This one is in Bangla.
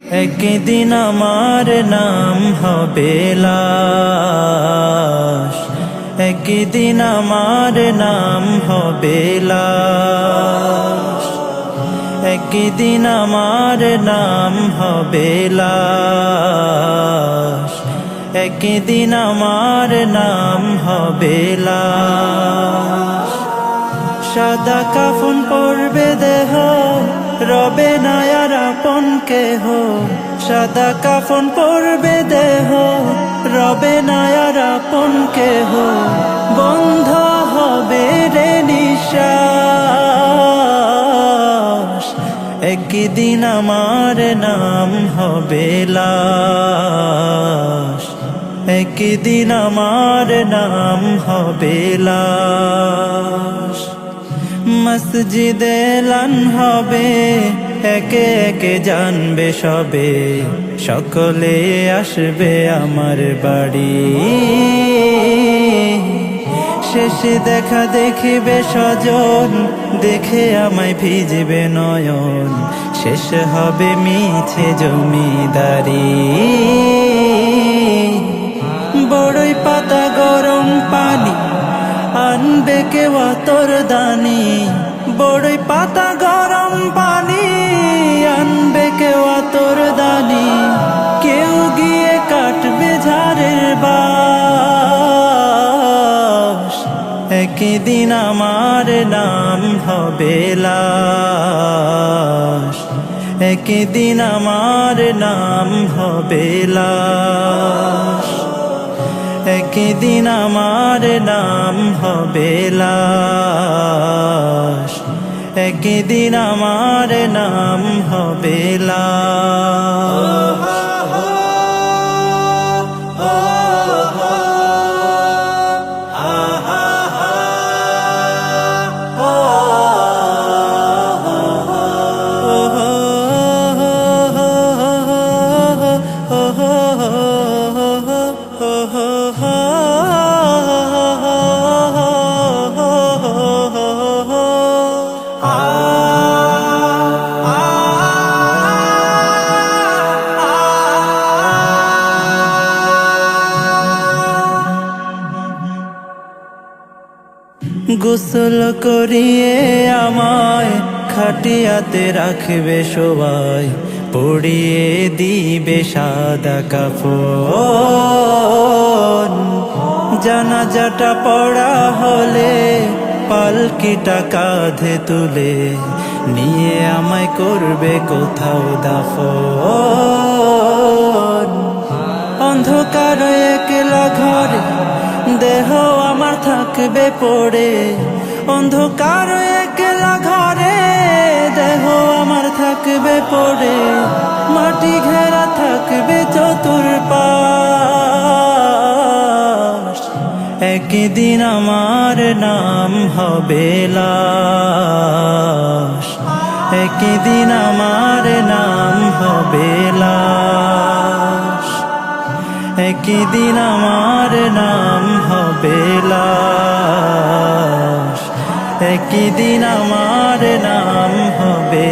একদিন আমার নাম হবে লাশ, একদিন আমার নাম হবে লাশ, একদিন আমার নাম হবে লাশ, একদিন আমার নাম হবে লাশ। সাদা কাফন পরবে দেহ, রবে না আর আপন কেহ। সাদা কাফন পরবে দেহ, রবে না আর আপন কেহ। বন্ধ হবে রে নিঃশ্বাস, একদিন আমার নাম হবে লাশ, একদিন আমার নাম হবে লাশ। মসজিদে এলান হবে, একে একে জানবে সবে, সকলে আসবে আমার বাড়ি। শেষে দেখা দেখিবে স্বজন, দেখে আমায় ভিজবে নয়ন, শেষ হবে মিছে জমিদারি। বড়ই পাতা গরম পানি আনবে কেউ আতর দানি, বড়ই পাতা গরম পানি আনবে কেউ আতর দানি। কেউ গিয়ে কাটবে ঝাড়ের বাঁশ, একদিন আমার নাম হবে লাশ, একদিন আমার নাম হবে লাশ, একদিন আমার নাম হবে লাশ, একদিন আমার নাম হবে লাশ। গোসল করিয়ে আমায় খাটিয়াতে রাখবে সবাই, পরিয়ে দিবে সাদা কাফন। জানাজাটা পড়া হলে পালকিটা কাঁধে তুলে নিয়ে আমায় করবে কোথাও দাফন। অন্ধকার একলা ঘরে দেহ আমার থাকবে পড়ে, অন্ধকার একলা ঘরে দেহ আমার থাকবে পড়ে। মাটি ঘেরা থাকবে চতুর্পাশ, একদিন আমার নাম হবে লাশ, একদিন আমার নাম হবে লাশ, একদিন আমার নাম হবে লাশ, একদিন আমার নাম হবে